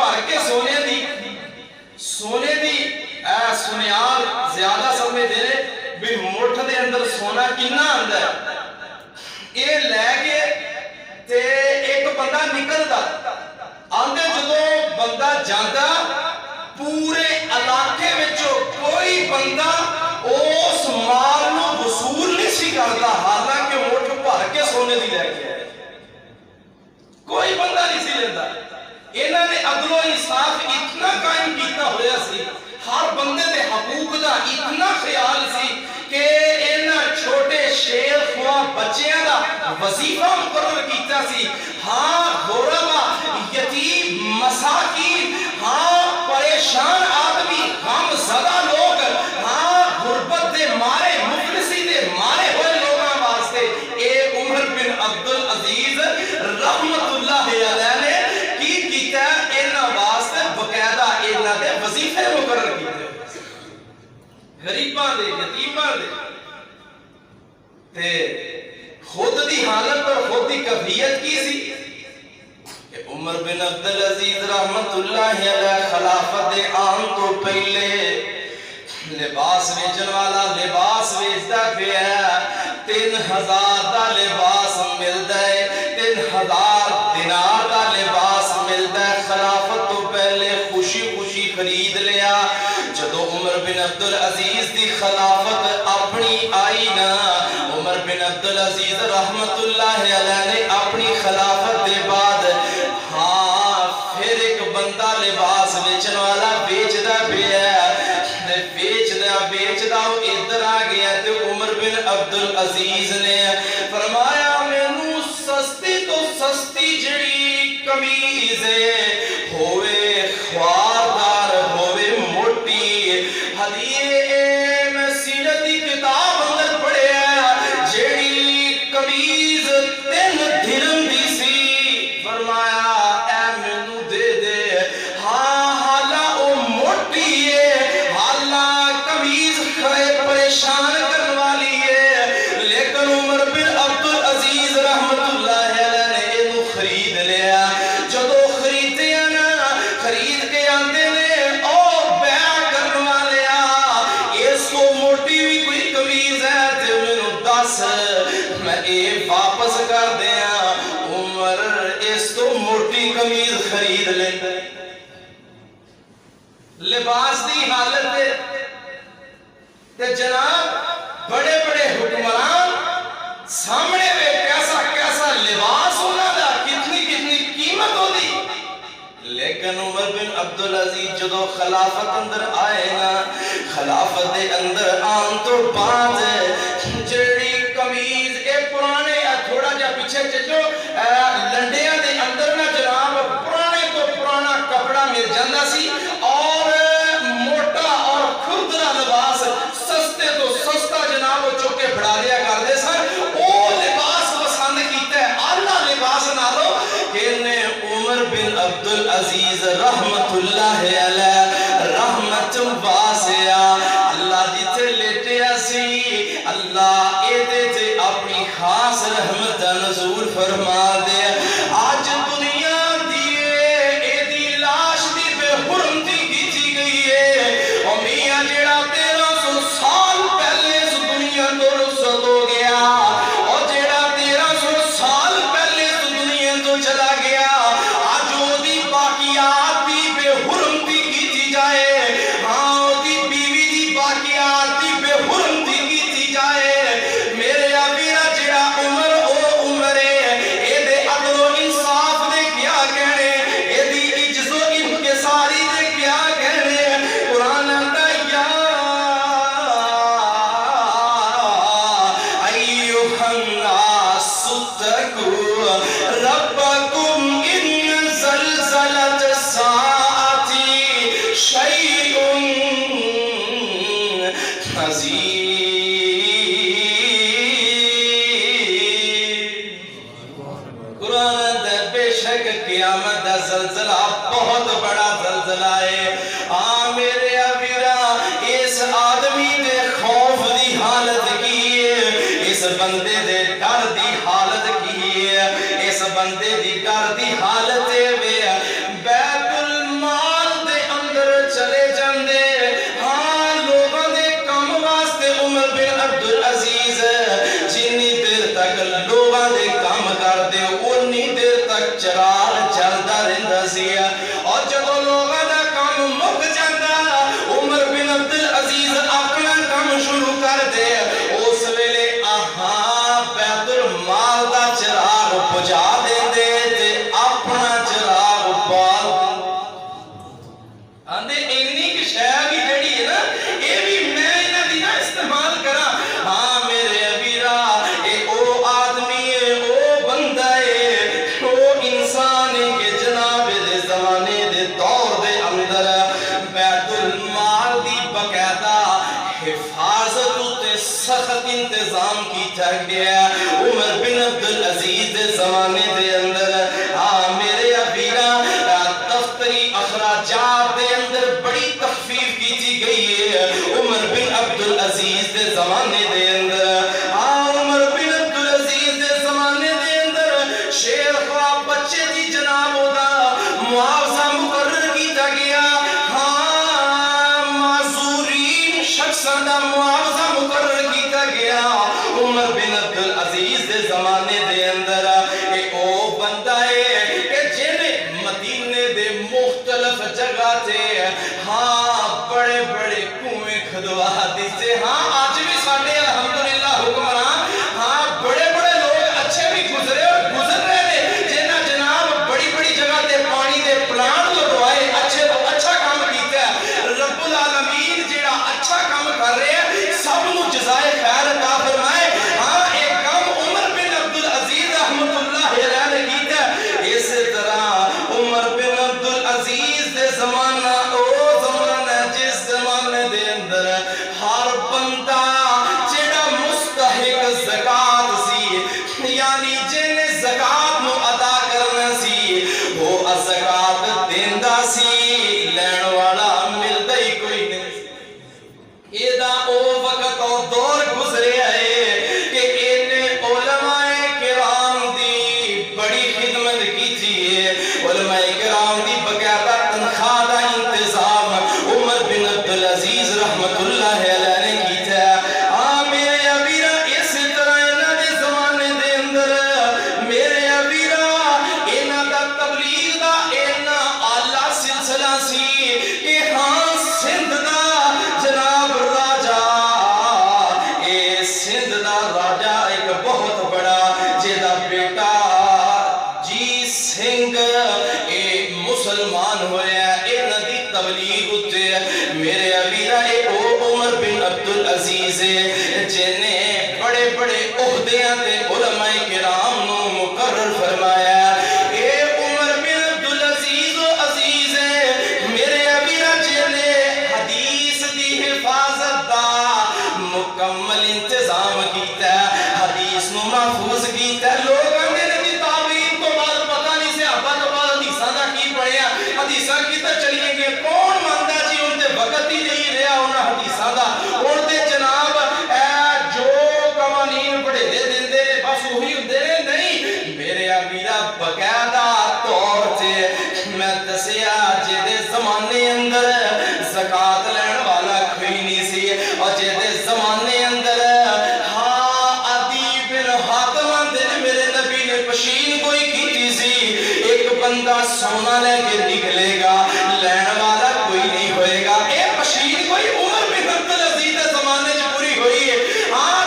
بھر کے سونے دی سنیال زیادہ سمجھ دے بھی مٹھ دے اندر سونا کنا آندا ہے یہ لے کے تے ایک بندہ نکلدا آندے جدو بندہ جاندا پورے علاقے وچوں کوئی بندہ اس مال نو وصول نہیں سی کردا حالانکہ مٹھ بھر کے سونے دی لے کے کوئی بندہ نہیں سی لیندا انہاں نے عدل و انصاف اتنا قائم کیتا ہویا سی ہر بندے دے حقوق دا اتنا خیال سی کہ انہاں چھوٹے شیر خواہ بچیاں دا وظیفہ مقرر کیتا سی ہاں غربا یتیم مساکین ہاں پریشان آدمی غم زدہ لوگ ہاں غربت دے مارے مفلسی دے مارے ہوئے لوگاں واسطے اے عمر بن عبدالعزیز رحمت اللہ علیہ نے کی کیتا انہاں واسطے باقاعدہ انہاں دے وظیفے مقرر کیتے غریباں دے یتیماں دے تے خود دی حالت اور خود دی کیفیت کی سی کہ عمر بن عبدالعزیز رحمت اللہ علیہ خلافت عام تو پہلے لباس ویچن والا لباس ویچتا پیا 3000 دا لباس ملدا ہے 3000 دینار دا لباس ملدا ہے خلافت تو پہلے خوشی خوشی خرید لیا جدو عمر بن عبدالعزیز دی خلافت اپنی آئی نا عمر بن عبدالعزیز رحمت اللہ علیہ نے اپنی خلافت دے بعد ہاں پھر ایک بندہ لباس بیچن والا بیچدا پیا بیچدا وہ ادھر آ گیا تے عمر بن عبدالعزیز نے فرمایا مینوں سستی تو سستی جڑی قمیض ہوئے خواردار ہوئے موٹی ہدیے میں سیرت دی کتاب اندر پڑھیا جڑی قمیض 3 درہم دی سی فرمایا اے مینوں دے دے ہاں حالا او موٹی ہے حالا قمیض پریشان کرنے والی ہے لیکن عمر بن عبدالعزیز رحمت اللہ علیہ نے اینو خرید لیا جدو خریدیا نا خرید کے آندے نے او بیع کرنے والے اس کو موٹی بھی کوئی قمیض ہے تے مینوں دس میں اے واپس کر دیا عمر اس تو موٹی قمیض خرید لیندا لباس دی حالت تے جناب بڑے بڑے حکمران سامنے وے کیسا کیسا لباس ہونا دا کتنی کتنی قیمت ہوتی لیکن عمر بن عبدالعزیز جدو خلافت اندر آئے نا خلافت دے اندر آن تو بعد جڑی قمیض اے پرانے تھوڑا جا پیچھے چچو لنڈیاں دے اندر نا جناب پرانے تو پرانا کپڑا مل جاندہ سی اور موٹا اور کھردرا لباس سستے تو سستا جناب چوکے بڑھا لیا کر دے سر او لباس پسند کیتا ہے اعلیٰ لباس نہ لو کہ نے عمر بن عبدالعزیز رحمت اللہ علیہ رحمت واسعہ اللہ جیتے لیٹیا سی اللہ ایدے تے اپنی خاص رحمت نزول فرما دے آج دنیا دیئے ایدی لاش دی بے حرمتی کیتی گئی ہے اور میاں جیڑا 1300 سال پہلے اس دنیا تو رخصت ہو گیا اور جیڑا 1300 سال پہلے اس دنیا تو چلا گیا آج وہ دی باقیات دی بے حرمتی کیتی جائے ہاں وہ دی بیوی دی باقیات دی بے حرمتی کیتی جائے میرے ابیرہ جیڑا عمر او عمر ہے اے دے عدل و انصاف دے کیا کہنے اے دی عجز و انکساری دے کیا کہنے قرآن اندہ یا ایوہ الناس اتقوا ربکم ان زلزلت الساعة شیء عظیم قرآن دے بے شک قیامت دا زلزلہ بہت بڑا زلزلہ ہے ہاں میرے ابیرہ اس آدمی دے خوف دی حالت کی ہے اس بندے دے ڈر دی حالت کی ہے اس بندے دی ڈر دی حالت ہے بیت سی اور جب لوگوں دا کام مک جاتا عمر بن عبدل عزیز اپنا کام شروع کر دے اس ویلے آہاں بیت المال دا چراغ بجھا دے تے اپنا چراغ بال آندے اینی کی شے بھی جڑی ہے نا اے بھی میں انہاں دی نہ استعمال کراں ہاں میرے ویرا اے او آدمی ہے او بندہ ہے او انسان ہے کہ جناب دے زمانے دے دور دے اندر بیت المال دی باقاعدہ حفاظت تے سخت انتظام کیتا گیا عمر بن عبدالعزیز دے زمانے دے اندر میرے ویرا دفتری اخراجات دے اندر بڑی تخفیف کیتی گئی ہے عمر بن عبدالعزیز دے زمانے دے اندر عمر بن عبدالعزیز دے زمانے دے اندر شیر خواب بچے دی جناب دا معاوضہ مقرر کیتا گیا معذورین شخصاں دا معاوضہ مقرر کیتا گیا عمر بن عبدالعزیز دے زمانے دے اندر اے او بندہ ہے کہ جن مدینے دے مختلف جگہ تے بڑے بڑے کنویں کھدوا دیتے آج بھی ساڈے الحمدللہ حکمران بڑے بڑے لوگ اچھے بھی گزرے اور گزر رہے ہیں جنہاں جناب بڑی بڑی جگہ تے پانی دے پلانٹ لگوائے اچھے تو اچھا کام کیتا ہے رب العالمین جیڑا اچھا کام کر رہے ہیں سب نو جزائے خیر عطا فرمائے ایک کام عمر بن عبدالعزیز رحمت اللہ علیہ نے کیتا ہے اس طرح عمر بن عبدالعزیز دے زمانہ جس زمانے دے اندر ہر بندہ جڑا مستحق زکات سی یعنی جن زکات نو ادا کرنا سی وہ زکات دیندا سی لین والا ملدا ہی کوئی نہیں ایدا او وقت او دور گزرے ہے کہ انہیں علماء کرام دی بڑی خدمت کیتی ہے علماء کرام دی باقاعدہ تنخواہ دا انتظام عمر بن عبدالعزیز رحمت اللہ علیہ نے کیتا ہے میرے ویرا اس طرح انہاں دے زمانے دے اندر میرے ویرا انہاں دا تبلیغ دا اتنا اعلیٰ سلسلہ سی کہ سندھ دا جناب راجہ اے سندھ دا راجہ ایک بہت بڑا جیدہ بیٹا جی سنگھ اے مسلمان ہویا اے ندی تبلیغ ہوتے میرے ویرا اے او عمر بن عبدالعزیز جنہیں بڑے بڑے عہدیاں تے علماء کرام نو مقرر فرمایا اے عمر بن عبدالعزیز عزیز میرے ویرا جنہیں حدیث دی حفاظت دا مکمل انتظام کیتا ہے حدیث نو محفوظ کیتا ہے لوگ اندر کی تعلیم تو بعد پتہ نہیں سے ابا تو بعد حدیثاں دا کی پڑھیا حدیثاں کی تا چلیے گے کون ماندا جی ان تے وقت ہی نہیں رہا انہاں حدیثاں دا ان تے جناب جو قوانین پڑھے دے دیندے بس وہی ہوندے نہیں میرے ویرا باقاعدہ طور تے میں دسیا جے زمانے اندر زکات لین والا کوئی نہیں سی اور جے زمانے اندر عدی بن حاتم دے میرے نبی نے پشین کوئی کیتی سی ایک بندہ سونا لے کے نکلے گا لین والا کوئی نہیں ہوئے گا اے پشین کوئی عمر بن عبدالعزیز دے زمانے چ پوری ہوئی ہے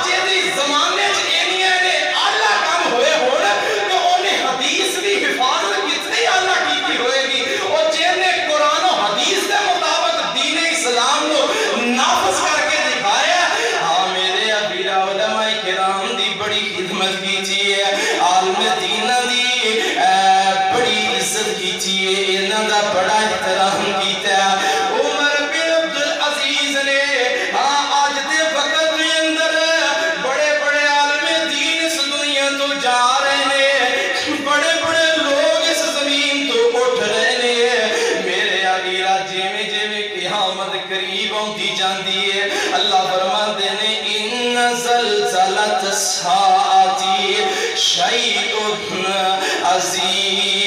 جے زمانے چ اینیاں نے اعلیٰ کام ہوئے ہون تو انہیں حدیث دی حفاظت کتنی اعلیٰ کیتی ہوئے گی اور جن نے قرآن و حدیث کے مطابق دین اسلام کو نافذ کر کے دکھایا میرے ویرا علماء کرام دی بڑی خدمت کیتی ہے عالم دین دی بڑی عزت کیتی ہے انہاں دا بڑا احترام کیتا ہے عمر بن عبدالعزیز نے آج دے وقت دے اندر بڑے بڑے عالم دین اس دنیا تو جا رہے ہیں بڑے بڑے لوگ اس زمین تو اٹھ رہے ہیں میرے ویرا جویں جویں قیامت قریب ہوندی جاندی ہے اللہ فرماندے نے ان زلزلۃ الساعۃ شیء عظیم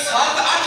7-8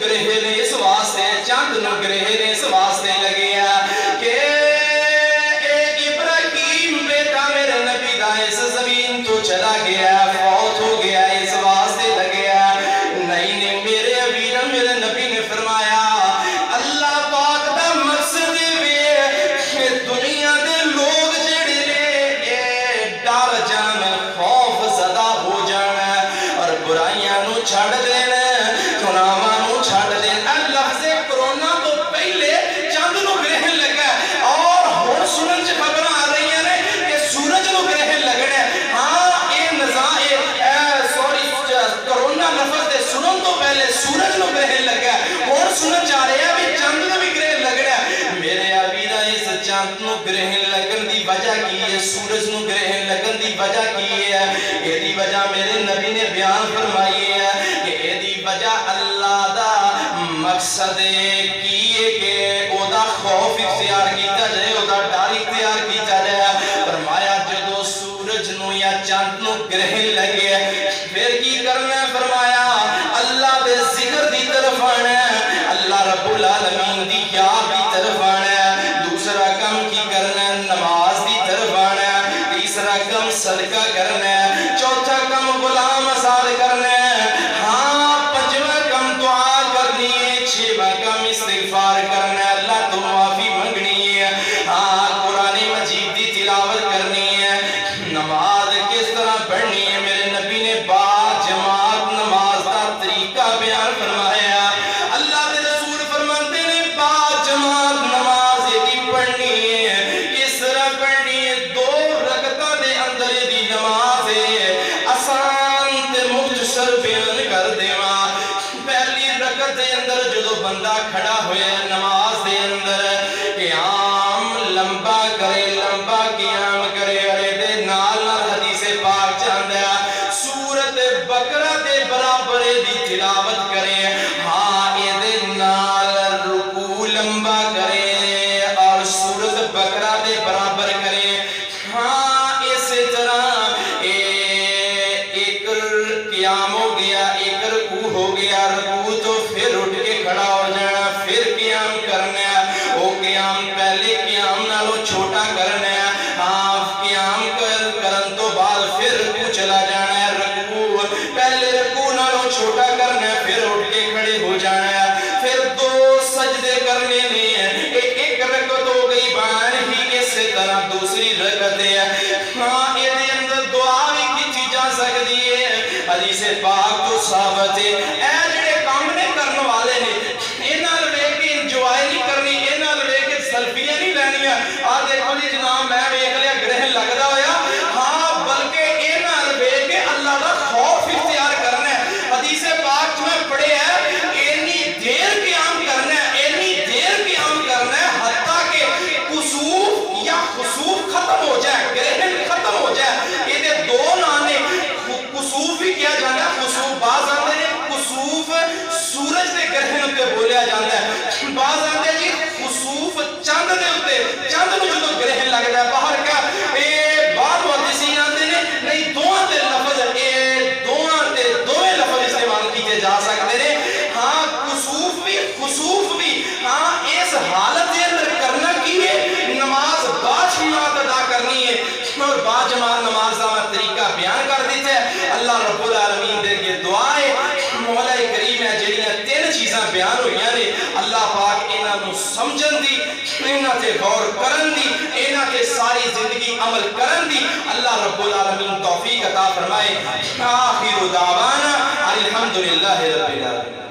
گرہ نے اس واسطے چند نو گرہ نے اس واسطے لگیا کہ اے ابراہیم بیٹا میرے نبی دا اس زمین تو چلا گیا فوت ہو گیا اس واسطے لگیا نہیں نے میرے ابینا میرے نبی نے فرمایا اللہ پاک دا مقصد وے دنیا دے لوگ جڑے نے ڈر جان خوف زدہ ہو جانا اور برائیاں نو چھڑ دینا گناہاں نو چھڑ دینا لفظ کرونا تو پہلے چند نو گرہن لگا اور ہن سنن چ خبراں آ رہی ہیں کہ سورج نو گرہن لگنا ہاں اے نظام کرونا لفظ دے سنن تو پہلے سورج نو گرہن لگا ہن سنن چاہ رہے ہیں بھی چند نو بھی گرہن لگنا میرے آبینا اس چند نو گرہن لگن دی وجہ کی ہے سورج نو گرہن لگن دی وجہ کی ہے اے دی وجہ میرے نبی نے بیان فرمائی ہے کہ اے دی وجہ اللہ دا مقصد کی ہے کہ او دا خوف اختیار کیتا جائے او دا ڈر اختیار کیتا جائے فرمایا جدو سورج نو یا چاند نو گرہن لگے پھر کی کرنا ہے فرمایا اللہ دے ذکر دی طرف آنا ہے اللہ رب العالمین دی یاد دی طرف آنا ہے دوسرا کم کی کرنا ہے نماز دی طرف آنا ہے تیسرا کم صدقہ کرنا ہے چوتھا کم غلام آزاد کرنا ہے ہاں پنجواں کم دعا کرنی ہے چھواں کم استغفار کرنا ہے اللہ تو معافی منگنی ہے ہاں قرآن مجید دی تلاوت کرنی ہے نماز کس طرح پڑھنی ہے میرے نبی نے با جماعت نماز کا طریقہ بیان فرمایا اللہ کے رسول فرماتے نے با جماعت نماز یہ پڑھنی ہے کس طرح پڑھنی ہے دو رکعتاں دے اندر یہ نماز ہے آسان تے مختصر بیان کر دیواں پہلی رکعت دے اندر جدو بندہ کھڑا ہویا نماز دے اندر قیام لمبا کرے لمبا قیام کرے ارے دے نال نال حدیث پاک چاہندا ہے سورت بقرہ دے برابر دی تلاوت کرے ہاں اے دے نال رکوع لمبا کرے اور سورت بقرہ دے برابر کرے ہاں اسی طرح ایک قیام ہو گیا ایک رکوع ہو گیا رکوع تو پھر اٹھ کے کھڑا ہو جانا پھر قیام کرنا ہے وہ قیام پہلے قیام نالوں چھوٹا کرنا ہے ہاں قیام کرن تو بعد پھر رکوع چلا جانا ہے رکوع پہلے رکوع نالوں چھوٹا کرنا ہے پھر اٹھ کے کھڑے ہو جانا ہے پھر دو سجدے کرنے نے ایک رکعت ہو گئی بیان ہی اسی طرح دوسری رکعت ہے ہاں یہ دے اندر دعا بھی کیتی جا سکتی ہے حدیث پاک تو ثابت ہے اے جڑے کام نے کرنے والے نے انہاں ویکھ کے انجوائے نہیں کرنی انہاں ویکھ کے سیلفیاں نہیں لینیاں آ دیکھو جی جناب میں ویکھ لیا گرہن لگدا ہویا ہاں بلکہ انہاں ویکھ کے اللہ دا خوف اختیار کرنا ہے حدیث پاک میں پڑھے ہے اتنی دیر قیام کرنا ہے اتنی دیر قیام کرنا ہے حتیٰ کہ کسوف یا خسوف ختم ہو جائے گرہن ختم ہو جائے یہ دو نانے کسوف بھی کیا جانا ہے خسوف بعض آتے ہیں کسوف سورج دے گرہن تے بولیا جاتا ہے بعض آتے جی خسوف چند دے ہوتے چند نو جو گرہن لگتا ہے باہر کا بعض محدثین آتے ہیں نہیں دوہاں تے لفظ دوہے لفظ استعمال کیتے جا سکتے ہیں ہاں کسوف بھی خسوف بھی ہاں اس حالت کے اندر کرنا کی ہے نماز با جماعت ادا کرنی ہے اور با جماعت نماز کا طریقہ بیان کر دیتا ہے اللہ رب العالمین دے کے دعائے مولا کریم ہے جڑیاں تین چیزاں بیان ہوئیاں نے اللہ پاک انہاں نو سمجھن دی انہاں تے غور کرن دی انہاں تے ساری زندگی عمل کرن دی اللہ رب العالمین توفیق عطا فرمائے آخر دعوانا الحمدللہ رب العالمین